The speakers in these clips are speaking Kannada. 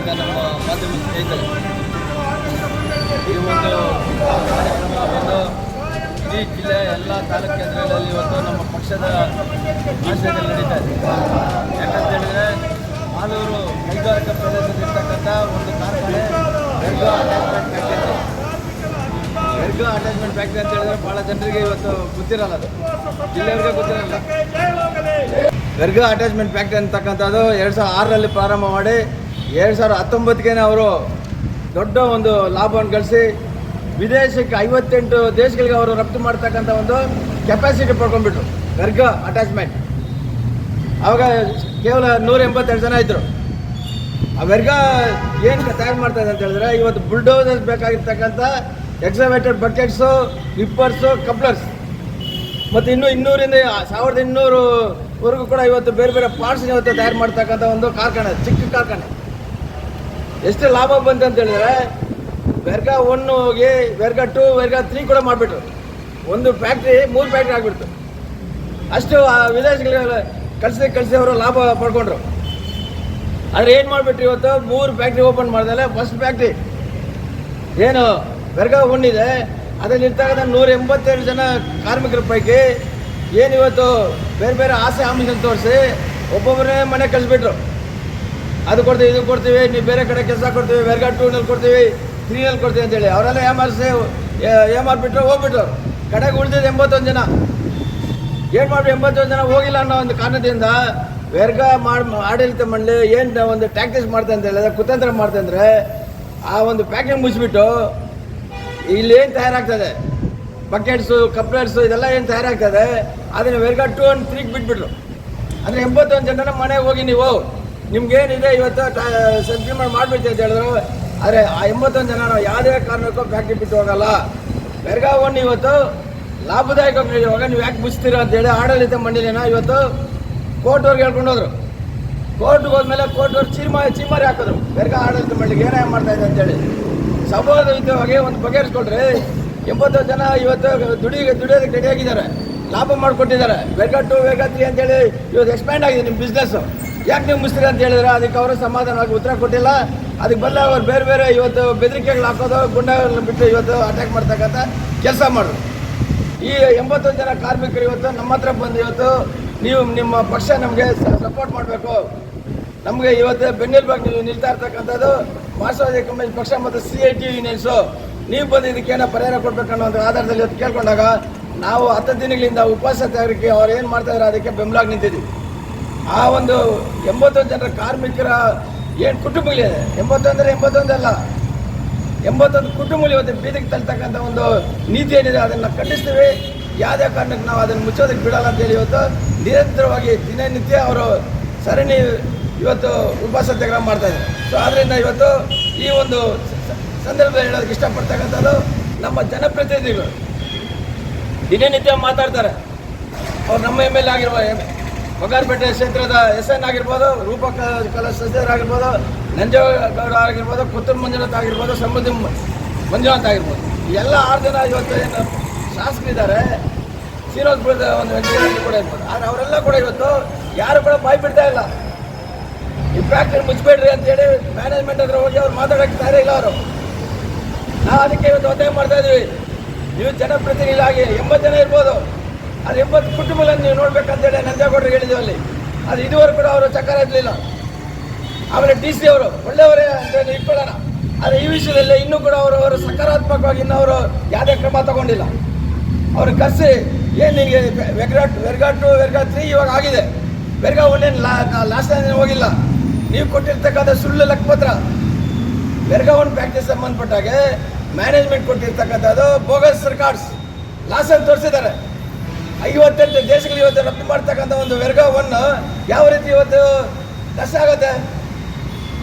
ಹಾಗೂ ನಮ್ಮ ಮಾಧ್ಯಮ ಸ್ನೇಹಿತರೆ, ಈ ಒಂದು ಕಾರ್ಯಕ್ರಮವನ್ನು ಇಡೀ ಜಿಲ್ಲೆಯ ಎಲ್ಲ ತಾಲೂಕು ಕೇಂದ್ರಗಳಲ್ಲಿ ಇವತ್ತು ನಮ್ಮ ಪಕ್ಷದ ಆಶ್ರಯದಲ್ಲಿ ನಡೀತಾ ಇದೆ. ಯಾಕಂತ ಹೇಳಿದರೆ ಮಾಲೂರು ಕೈಗಾರಿಕಾ ಪ್ರದೇಶದಲ್ಲಿರ್ತಕ್ಕಂಥ ಒಂದು ಕಾರ್ಖಾನೆ ಬೆರ್ಗಾ ಅಟ್ಯಾಚ್ಮೆಂಟ್ ಫ್ಯಾಕ್ಟ್ರಿ ಅಂತ ಹೇಳಿದ್ರೆ ಭಾಳ ಜನರಿಗೆ ಇವತ್ತು ಗೊತ್ತಿರಲ್ಲ, ಅದು ಜಿಲ್ಲೆಯವರಿಗೆ ಗೊತ್ತಿರಲ್ಲ. ಬೆರ್ಗಾ ಅಟ್ಯಾಚ್ಮೆಂಟ್ ಫ್ಯಾಕ್ಟ್ರಿ ಅಂತಕ್ಕಂಥದ್ದು 2006ರಲ್ಲಿ ಪ್ರಾರಂಭ ಮಾಡಿ 2019ಗೆ ಅವರು ದೊಡ್ಡ ಒಂದು ಲಾಭವನ್ನು ಗಳಿಸಿ ವಿದೇಶಕ್ಕೆ 58 ದೇಶಗಳಿಗೆ ಅವರು ರಫ್ತು ಮಾಡ್ತಕ್ಕಂಥ ಒಂದು ಕೆಪಾಸಿಟಿ ಪಡ್ಕೊಂಡ್ಬಿಟ್ರು ಬೆರ್ಗಾ ಅಟ್ಯಾಚ್ಮೆಂಟ್. ಆವಾಗ ಕೇವಲ 182 ಜನ ಇದ್ದರು. ಆ ಬೆರ್ಗಾ ಏನು ತಯಾರು ಮಾಡ್ತಾಯಿದೆ ಅಂತ ಹೇಳಿದ್ರೆ, ಇವತ್ತು ಬುಲ್ಡೋಸರ್ಸ್ ಬೇಕಾಗಿರ್ತಕ್ಕಂಥ ಎಕ್ಸವೇಟೆಡ್ ಬಕೆಟ್ಸು, ರಿಪ್ಪರ್ಸು, ಕಪ್ಲರ್ಸ್ ಮತ್ತು ಇನ್ನೂ 200ರಿಂದ 1200ವರೆಗೂ ಕೂಡ ಇವತ್ತು ಬೇರೆ ಬೇರೆ ಪಾರ್ಟ್ಸ್ ಇವತ್ತು ತಯಾರು ಮಾಡ್ತಕ್ಕಂಥ ಒಂದು ಕಾರ್ಖಾನೆ, ಚಿಕ್ಕ ಕಾರ್ಖಾನೆ. ಎಷ್ಟು ಲಾಭ ಬಂತು ಅಂತ ಹೇಳಿದ್ರೆ, ಬೆರ್ಗಾ 1 ಹೋಗಿ ಬೆರ್ಗಾ 2, ಬೆರ್ಗಾ 3 ಕೂಡ ಮಾಡಿಬಿಟ್ರು. ಒಂದು ಫ್ಯಾಕ್ಟ್ರಿ 3 ಫ್ಯಾಕ್ಟ್ರಿ ಆಗಿಬಿಡ್ತು. ಅಷ್ಟು ವಿದೇಶಗಳಿಗೆ ಕಳಿಸಿ ಅವರು ಲಾಭ ಪಡ್ಕೊಂಡ್ರು. ಆದರೆ ಏನು ಮಾಡಿಬಿಟ್ರು, ಇವತ್ತು 3 ಫ್ಯಾಕ್ಟ್ರಿ ಓಪನ್ ಮಾಡಿದ್ರೆ ಫಸ್ಟ್ ಫ್ಯಾಕ್ಟ್ರಿ ಏನು ಬೆರ್ಗಾ 1 ಇದೆ, ಅದರಲ್ಲಿರ್ತಕ್ಕಂಥ 182 ಜನ ಕಾರ್ಮಿಕರ ಪೈಕಿ ಏನು ಇವತ್ತು ಬೇರೆ ಬೇರೆ ಆಸೆ ಆಮಿಷನ್ ತೋರಿಸಿ ಒಬ್ಬೊಬ್ಬರೇ ಮನೆ ಕಳಿಸ್ಬಿಟ್ರು. ಅದು ಕೊಡ್ತೀವಿ, ಇದು ಕೊಡ್ತೀವಿ, ನೀವು ಬೇರೆ ಕಡೆ ಕೆಲಸ ಕೊಡ್ತೀವಿ, ಬೆರ್ಗಾ 2ನಲ್ಲಿ ಕೊಡ್ತೀವಿ, 3ನಲ್ಲಿ ಕೊಡ್ತೀವಿ ಅಂತೇಳಿ ಅವರೆಲ್ಲ ಏಮಾರ್ಬಿಟ್ರು, ಹೋಗ್ಬಿಟ್ರು. ಕಡೆಗೆ ಉಳಿದಿದ್ದು 81 ಜನ. ಏನು ಮಾಡಿ 81 ಜನ ಹೋಗಿಲ್ಲ ಅನ್ನೋ ಒಂದು ಕಾರಣದಿಂದ ಬೆರ್ಗಾ ಆಡಳಿತ ಮಂಡಳಿ ಏನು ಒಂದು ಟ್ಯಾಕ್ಟಿಸ್ ಮಾಡ್ತಾ ಅಂತ ಹೇಳಿದ್ರೆ, ಕುತಂತ್ರ ಮಾಡ್ತಾ ಅಂದರೆ, ಆ ಒಂದು ಪ್ಯಾಕಿಂಗ್ ಮುಗಿಸ್ಬಿಟ್ಟು ಇಲ್ಲೇನು ತಯಾರಾಗ್ತದೆ ಬಕೆಟ್ಸು, ಕಪ್ಲರ್ಸು ಇದೆಲ್ಲ ಏನು ತಯಾರಾಗ್ತದೆ ಅದನ್ನು ಬೆರ್ಗಾ 2 and 3 ಬಿಟ್ಬಿಟ್ರು. ಅಂದರೆ 81 ಜನನ ಮನೆಗೆ ಹೋಗಿ ನೀವು ನಿಮ್ಗೇನಿದೆ ಇವತ್ತು ಸೆಂಟ್ರಿಮೆಂಟ್ ಮಾಡಿಬಿಡ್ತೀವಿ ಅಂತ ಹೇಳಿದ್ರು. ಆದರೆ ಆ 81 ಜನ ನಾವು ಯಾವುದೇ ಕಾರಣಕ್ಕೂ ಫ್ಯಾಕ್ಟ್ರಿ ಬಿಟ್ಟು ಹೋಗಲ್ಲ. ಬೆರ್ಗಾ 1 ಇವತ್ತು ಲಾಭದಾಯಕ ನಡೆಯುವಾಗ ನೀವು ಯಾಕೆ ಮುಚ್ತೀರ ಅಂತೇಳಿ ಆಡಳಿತ ಮಂಡಳಿನ ಇವತ್ತು ಕೋರ್ಟ್ವರೆಗೆ ಹೇಳ್ಕೊಂಡು ಹೋದ್ರು. ಕೋರ್ಟ್ಗೆ ಹೋದ್ಮೇಲೆ ಕೋರ್ಟ್ವರ್ಗೆ ಚೀಮಾರಿ ಹಾಕಿದ್ರು ಬೆರ್ಗಾ ಆಡಳಿತ ಮಂಡಳಿಗೆ ಏನೇ ಮಾಡ್ತಾಯಿದೆ ಅಂತೇಳಿ. ಸಭಾಯುತವಾಗಿ ಒಂದು ಬಗೆಹರಿಸ್ಕೊಳ್ರಿ. 80 ಜನ ಇವತ್ತು ದುಡಿಯೋದಕ್ಕೆ ರೆಡಿಯಾಗಿದ್ದಾರೆ, ಲಾಭ ಮಾಡಿಕೊಟ್ಟಿದ್ದಾರೆ. ಬೆರ್ಗಾ 2, ಬೆರ್ಗಾ 3 ಅಂತೇಳಿ ಇವತ್ತು ಎಕ್ಸ್ಪ್ಯಾಂಡ್ ಆಗಿದೆ ನಿಮ್ಮ ಬಿಸ್ನೆಸ್ಸು. ಯಾಕೆ ನೀವು ಮುಸ್ತೀರ ಅಂತ ಹೇಳಿದ್ರೆ ಅದಕ್ಕೆ ಅವರು ಸಮಾಧಾನವಾಗಿ ಉತ್ತರ ಕೊಟ್ಟಿಲ್ಲ. ಅದಕ್ಕೆ ಬದಲು ಅವ್ರು ಬೇರೆ ಬೇರೆ ಇವತ್ತು ಬೆದರಿಕೆಗಳು ಹಾಕೋದು, ಗುಂಡಗಳನ್ನು ಬಿಟ್ಟು ಇವತ್ತು ಅಟ್ಯಾಕ್ ಮಾಡ್ತಕ್ಕಂಥ ಕೆಲಸ ಮಾಡೋದು. ಈ 81 ಜನ ಕಾರ್ಮಿಕರು ಇವತ್ತು ನಮ್ಮ ಹತ್ರ ಬಂದು ಇವತ್ತು ನೀವು ನಿಮ್ಮ ಪಕ್ಷ ನಮಗೆ ಸಪೋರ್ಟ್ ಮಾಡಬೇಕು, ನಮಗೆ ಇವತ್ತು ಬೆನ್ನೆಲುಬಾಗಿ ನೀವು ನಿಲ್ತಾ ಇರ್ತಕ್ಕಂಥದ್ದು ಮಾರ್ಕ್ಸ್ವಾದಿ ಕಮ್ಯುನಿಸ್ಟ್ ಪಕ್ಷ ಮತ್ತು CIT ಯೂನಿಯನ್ಸು, ನೀವು ಬಂದು ಇದಕ್ಕೇನೋ ಪರಿಹಾರ ಕೊಡಬೇಕನ್ನೋ ಒಂದು ಆಧಾರದಲ್ಲಿ ಇವತ್ತು ಕೇಳ್ಕೊಂಡಾಗ ನಾವು 10 ದಿನಗಳಿಂದ ಉಪವಾಸ ತಯಾರಿಕೆ ಅವ್ರು ಏನು ಮಾಡ್ತಾಯಿದ್ರು ಅದಕ್ಕೆ ಬೆಂಬಲಾಗಿ ನಿಂತಿದ್ದೀವಿ. ಆ ಒಂದು 81 ಜನರ ಕಾರ್ಮಿಕರ ಏನು ಕುಟುಂಬಗಳಿದೆ, 81 ಅಂದರೆ 81 ಅಲ್ಲ, 81 ಕುಟುಂಬಗಳು ಇವತ್ತು ಬೀದಿಗೆ ತಳ್ತಕ್ಕಂಥ ಒಂದು ನೀತಿ ಏನಿದೆ ಅದನ್ನು ಖಂಡಿಸ್ತೀವಿ. ಯಾವುದೇ ಕಾರಣಕ್ಕೆ ನಾವು ಅದನ್ನು ಮುಚ್ಚೋದಕ್ಕೆ ಬಿಡಲ್ಲ ಅಂತೇಳಿ ಇವತ್ತು ನಿರಂತರವಾಗಿ ದಿನನಿತ್ಯ ಅವರು ಸರಣಿ ಇವತ್ತು ಉಪವಾಸ ಸತ್ಯಾಗ್ರಹ ಮಾಡ್ತಾಯಿದ್ದಾರೆ. ಸೊ ಆದ್ದರಿಂದ ಇವತ್ತು ಈ ಒಂದು ಸಂದರ್ಭದಲ್ಲಿ ಹೇಳೋದಕ್ಕೆ ಇಷ್ಟಪಡ್ತಕ್ಕಂಥದ್ದು, ನಮ್ಮ ಜನಪ್ರತಿನಿಧಿಗಳು ದಿನನಿತ್ಯ ಮಾತಾಡ್ತಾರೆ. ಅವ್ರು ನಮ್ಮ MLA ಆಗಿರುವ ಬಂಗಾರಪೇಟೆ ಕ್ಷೇತ್ರದ SN ಆಗಿರ್ಬೋದು, ರೂಪಕಲಾ ಸದಸ್ಯರಾಗಿರ್ಬೋದು, ನಂಜೇಗೌಡ ಆಗಿರ್ಬೋದು, ಪುತ್ತೂರು ಮಂಜುನಾಥ್ ಆಗಿರ್ಬೋದು, ಸಮೃದ್ಧಿ ಮಂಜುನಾಥ್ ಆಗಿರ್ಬೋದು, ಎಲ್ಲ 6 ಜನ ಇವತ್ತು ಏನು ಶಾಸಕರಿದ್ದಾರೆ, ಶ್ರೀನಿವಾಸಪುರದ ಒಂದು ವೆಂಕಟೇಶ್ವರ ಕೂಡ ಇರ್ಬೋದು. ಆದರೆ ಅವರೆಲ್ಲ ಕೂಡ ಇವತ್ತು ಯಾರು ಕೂಡ ಬಾಯಿ ಬಿಡ್ತಾ ಇಲ್ಲ. ಈ ಫ್ಯಾಕ್ಟ್ರಿ ಮುಚ್ಚಬೇಡ್ರಿ ಅಂತೇಳಿ ಮ್ಯಾನೇಜ್ಮೆಂಟ್ ಹತ್ರ ಹೋಗಿ ಅವ್ರು ಮಾತಾಡೋಕ್ಕೆ ತಯಾರೇ ಇಲ್ಲ ಅವರು. ನಾವು ಅದಕ್ಕೆ ಇವತ್ತು ಒತ್ತಾಯ ಮಾಡ್ತಾ ಇದ್ದೀವಿ. ನೀವು ಜನಪ್ರತಿನಿಧಿಗಳಾಗಿ 80 ಜನ ಇರ್ಬೋದು, ಅದು 80 ಕುಟುಂಬಗಳನ್ನು ನೀವು ನೋಡ್ಬೇಕಂತೇಳಿ ನಂಜೇಗೌಡರಿಗೆ ಹೇಳಿದ್ದೀವಿ ಅಲ್ಲಿ. ಅದು ಇದುವರೆಗೂ ಕೂಡ ಅವರು ಚಕ್ರ ಇರಲಿಲ್ಲ. ಆಮೇಲೆ DC ಅವರು ಒಳ್ಳೆಯವರೇ ಅಂತ ಇಟ್ಕೊಳ್ಳೋಣ. ಆದರೆ ಈ ವಿಷಯದಲ್ಲಿ ಇನ್ನೂ ಕೂಡ ಅವರು ಸಕಾರಾತ್ಮಕವಾಗಿ ಇನ್ನೂ ಅವರು ಯಾವುದೇ ಕ್ರಮ ತಗೊಂಡಿಲ್ಲ. ಅವರು ಕರೆಸಿ ಏನು ನಿಮಗೆ ಬೆರ್ಗಾ 2, ಬೆರ್ಗಾ 3 ಇವಾಗ ಆಗಿದೆ, ಬೆರ್ಗಾ 1 ಲಾಸ್ಟ್ ಟೈಮ್ ಹೋಗಿಲ್ಲ. ನೀವು ಕೊಟ್ಟಿರ್ತಕ್ಕಂಥ ಸುಳ್ಳು ಲೆಕ್ಕಪತ್ರ ಬೆರ್ಗಾ 1 ಫ್ಯಾಕ್ಟ್ರಿ ಸಂಬಂಧಪಟ್ಟಾಗೆ ಮ್ಯಾನೇಜ್ಮೆಂಟ್ ಕೊಟ್ಟಿರ್ತಕ್ಕಂಥದ್ದು ಬೋಗಸ್ ರೆಕಾರ್ಡ್ಸ್ ಲಾಸಲ್ಲಿ ತೋರಿಸಿದ್ದಾರೆ. 58 ದೇಶಗಳು ಇವತ್ತು ರಫ್ತು ಮಾಡ್ತಕ್ಕಂಥ ಒಂದು ಬೆರ್ಗಾ 1 ಯಾವ ರೀತಿ ಇವತ್ತು ನಷ್ಟ ಆಗುತ್ತೆ?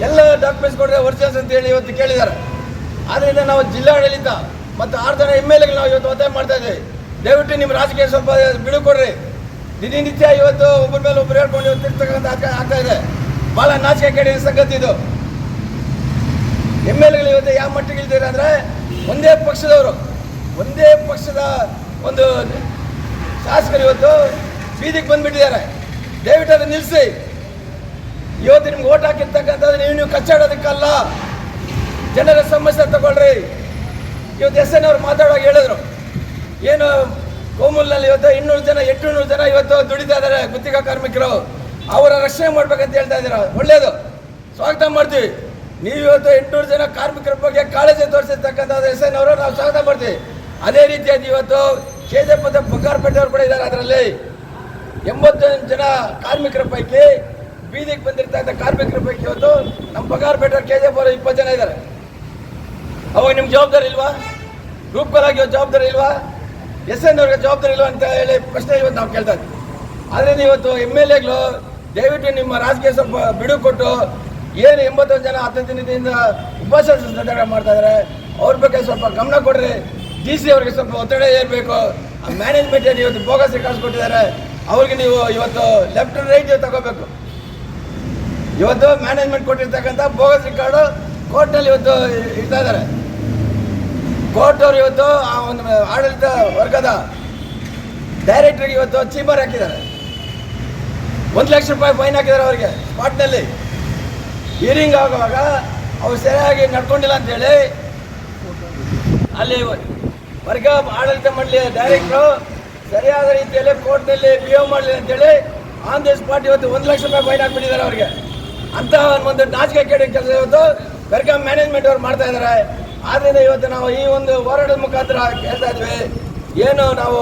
ಎಲ್ಲ ಡಾಕ್ಯುಮೆಂಟ್ಸ್ ಕೊಟ್ಟರೆ ಒರಿಜಿನಲ್ಸ್ ಅಂತೇಳಿ ಇವತ್ತು ಕೇಳಿದ್ದಾರೆ. ಆದ್ದರಿಂದ ನಾವು ಜಿಲ್ಲಾಡಳಿತ ಮತ್ತು 6 ಜನ MLAಗಳು ನಾವು ಇವತ್ತು ಒತ್ತಾಯ ಮಾಡ್ತಾ ಇದ್ದೀವಿ. ದಯವಿಟ್ಟು ನಿಮ್ಮ ರಾಜಕೀಯ ಸ್ವಲ್ಪ ಬಿಡು ಕೊಡ್ರಿ. ದಿನನಿತ್ಯ ಇವತ್ತು ಒಬ್ಬರ ಮೇಲೆ ಒಬ್ಬರು ಹೇಳ್ಕೊಂಡು ಇವತ್ತು ಇರ್ತಕ್ಕಂಥ ಆಗ್ತಾ ಇದೆ. ಭಾಳ ನಾಚಿಕೆ ಕೇಳಿದ ಸಂಗತಿ ಇದು. MLAಗಳು ಇವತ್ತು ಯಾವ ಮಟ್ಟಿಗೆ ಇಲ್ದಿರ ಅಂದರೆ, ಒಂದೇ ಪಕ್ಷದವರು, ಒಂದೇ ಪಕ್ಷದ ಒಂದು ಶಾಸಕರು ಇವತ್ತು ಬೀದಿಗೆ ಬಂದುಬಿಟ್ಟಿದ್ದಾರೆ. ದಯವಿಟ್ಟು ಅದನ್ನು ನಿಲ್ಲಿಸಿ. ಇವತ್ತು ನಿಮ್ಗೆ ಓಟ್ ಹಾಕಿರ್ತಕ್ಕಂಥದ್ದು ನೀವು ಕಚ್ಚಾಡೋದಕ್ಕಲ್ಲ. ಜನರ ಸಮಸ್ಯೆ ತಗೊಳ್ರಿ. ಇವತ್ತು SN ಅವ್ರು ಮಾತಾಡುವಾಗ ಹೇಳಿದ್ರು, ಏನು ಕೋಮೂಲ್ನಲ್ಲಿ ಇವತ್ತು 800 ಜನ ಇವತ್ತು ದುಡಿತಾ ಇದ್ದಾರೆ ಗುತ್ತಿಗೆ ಕಾರ್ಮಿಕರು, ಅವರ ರಕ್ಷಣೆ ಮಾಡ್ಬೇಕಂತ ಹೇಳ್ತಾ ಇದ್ದೀರಾ. ಒಳ್ಳೇದು, ಸ್ವಾಗತ ಮಾಡ್ತೀವಿ. ನೀವು ಇವತ್ತು 800 ಜನ ಕಾರ್ಮಿಕರ ಬಗ್ಗೆ ಕಾಳಜಿ ತೋರಿಸಿರ್ತಕ್ಕಂಥ SN ಅವರು ನಾವು ಸ್ವಾಗತ ಮಾಡ್ತೀವಿ. ಅದೇ ರೀತಿಯಾಗಿ ಇವತ್ತು KJP ಬಂಗಾರಪೇಟೆ ಅವರು ಕೂಡ ಇದ್ದಾರೆ. ಅದರಲ್ಲಿ 80 ಜನ ಕಾರ್ಮಿಕರ ಪೈಕಿ ಬೀದಿಗೆ ಬಂದಿರ್ತಕ್ಕಂಥ ಕಾರ್ಮಿಕರ ಪೈಕಿ ಇವತ್ತು ನಮ್ಮ ಬಂಗಾರಪೇಟೆ KJP ಅವರು 20 ಜನ ಇದ್ದಾರೆ. ಅವಾಗ ನಿಮ್ಗೆ ಜವಾಬ್ದಾರಿ ಇಲ್ವಾ? ಗ್ರೂಪ್ಗಳಾಗಿ ಜವಾಬ್ದಾರಿ ಇಲ್ವಾ? SN ಅವ್ರಿಗೆ ಜವಾಬ್ದಾರಿ ಇಲ್ವಾ ಅಂತ ಹೇಳಿ ಪ್ರಶ್ನೆ ಇವತ್ತು ನಾವು ಕೇಳ್ತಾ ಇದ್ದೀವಿ. ಆದ್ದರಿಂದ ಇವತ್ತು MLAಗಳು ದಯವಿಟ್ಟು ನಿಮ್ಮ ರಾಜಕೀಯ ಸ್ವಲ್ಪ ಬಿಡು ಕೊಟ್ಟು ಏನು 81 ಜನ 10 ದಿನದಿಂದ ಉಪವಾಸ ಸತ್ಯಾಗ್ರಹ ಮಾಡ್ತಾ ಇದ್ದಾರೆ, ಅವ್ರ ಬಗ್ಗೆ ಸ್ವಲ್ಪ ಗಮನ ಕೊಡ್ರಿ. DC ಅವ್ರಿಗೆ ಸ್ವಲ್ಪ ಒತ್ತಡ ಏರಬೇಕು. ಆ ಮ್ಯಾನೇಜ್ಮೆಂಟ್ ಏನು ಇವತ್ತು ಬೋಗಸ್ ರಿಕಾರ್ಡ್ಸ್ ಕೊಟ್ಟಿದ್ದಾರೆ, ಅವ್ರಿಗೆ ನೀವು ಇವತ್ತು ಲೆಫ್ಟ್ ರೈಟ್ ತಗೋಬೇಕು. ಇವತ್ತು ಮ್ಯಾನೇಜ್ಮೆಂಟ್ ಕೊಟ್ಟಿರ್ತಕ್ಕಂಥ ಬೋಗಸ್ ರಿಕಾರ್ಡು ಕೋರ್ಟ್ನಲ್ಲಿ ಇವತ್ತು ಇಡ್ತಾ ಇದ್ದಾರೆ. ಕೋರ್ಟ್ ಅವರು ಇವತ್ತು ಆ ಒಂದು ಆಡಳಿತ ವರ್ಗದ ಡೈರೆಕ್ಟರ್ಗೆ ಇವತ್ತು ಚೀಮರ್ ಹಾಕಿದ್ದಾರೆ. 1 ಲಕ್ಷ ರೂಪಾಯಿ ಫೈನ್ ಹಾಕಿದ್ದಾರೆ ಅವರಿಗೆ ಸ್ಪಾಟ್ನಲ್ಲಿ. ಹಿಯರಿಂಗ್ ಆಗುವಾಗ ಅವ್ರು ಸರಿಯಾಗಿ ನಡ್ಕೊಂಡಿಲ್ಲ ಅಂತೇಳಿ ಅಲ್ಲಿ ವರ್ಗ ಆಡಳಿತ ಮಂಡಳಿಯ ಡೈರೆಕ್ಟ್ರು ಸರಿಯಾದ ರೀತಿಯಲ್ಲಿ ಕೋರ್ಟ್ನಲ್ಲಿ ಬಿಹೇವ್ ಮಾಡಲಿಲ್ಲ ಅಂತೇಳಿ ಆನ್ ದಿ ಸ್ಪಾಟ್ ಇವತ್ತು 1 ಲಕ್ಷ ರೂಪಾಯಿ ಫೈನ್ ಹಾಕ್ಬಿಟ್ಟಿದ್ದಾರೆ ಅವರಿಗೆ. ಅಂತ ಒಂದು ನಾಚಿಕೆ ಕೇಳಿ ಕೆಲಸ ಇವತ್ತು ವರ್ಗ ಮ್ಯಾನೇಜ್ಮೆಂಟ್ ಅವ್ರು ಮಾಡ್ತಾ ಇದ್ದಾರೆ. ಆದ್ದರಿಂದ ಇವತ್ತು ನಾವು ಈ ಒಂದು ಹೋರಾಟದ ಮುಖಾಂತರ ಹೇಳ್ತಾ ಇದ್ವಿ, ಏನು ನಾವು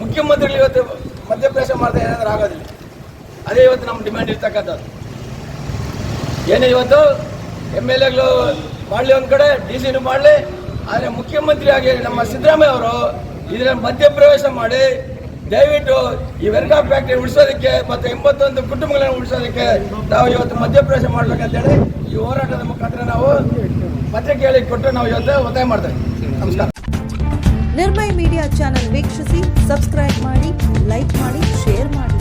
ಮುಖ್ಯಮಂತ್ರಿಗಳು ಇವತ್ತು ಮಧ್ಯಪ್ರವೇಶ ಮಾಡ್ತಾ ಇದ್ದಾರೆ ಆಗೋದಿಲ್ಲ. ಅದೇ ಇವತ್ತು ನಮ್ಮ ಡಿಮ್ಯಾಂಡ್ ಇರ್ತಕ್ಕಂಥದ್ದು. ಏನೇ ಇವತ್ತು MLAಗಳು ಮಾಡಲಿ ಒಂದು ಕಡೆ, DC ಮಾಡಲಿ, ಆದರೆ ಮುಖ್ಯಮಂತ್ರಿಯಾಗಿ ನಮ್ಮ ಸಿದ್ದರಾಮಯ್ಯ ಅವರು ಇದರಲ್ಲಿ ಮಧ್ಯಪ್ರವೇಶ ಮಾಡಿ ದಯವಿಟ್ಟು ಈ ವೆರ್ಗಾ ಫ್ಯಾಕ್ಟ್ರಿ ಉಳಿಸೋದಕ್ಕೆ ಮತ್ತು 81 ಕುಟುಂಬಗಳನ್ನು ಉಳಿಸೋದಕ್ಕೆ ನಾವು ಇವತ್ತು ಮಧ್ಯಪ್ರವೇಶ ಮಾಡಬೇಕಂತೇಳಿ ಈ ಹೋರಾಟದ ಮುಖಾಂತರ ನಾವು ಪತ್ರಿಕೆಯಲ್ಲಿ ಕೊಟ್ಟು ನಾವು ಇವತ್ತು ಒತ್ತಾಯ ಮಾಡ್ತೇವೆ. ನಮಸ್ಕಾರ. ನಿರ್ಭಯ್ ಮೀಡಿಯಾ ಚಾನೆಲ್ ವೀಕ್ಷಿಸಿ, ಸಬ್ಸ್ಕ್ರೈಬ್ ಮಾಡಿ, ಲೈಕ್ ಮಾಡಿ, ಶೇರ್ ಮಾಡಿ.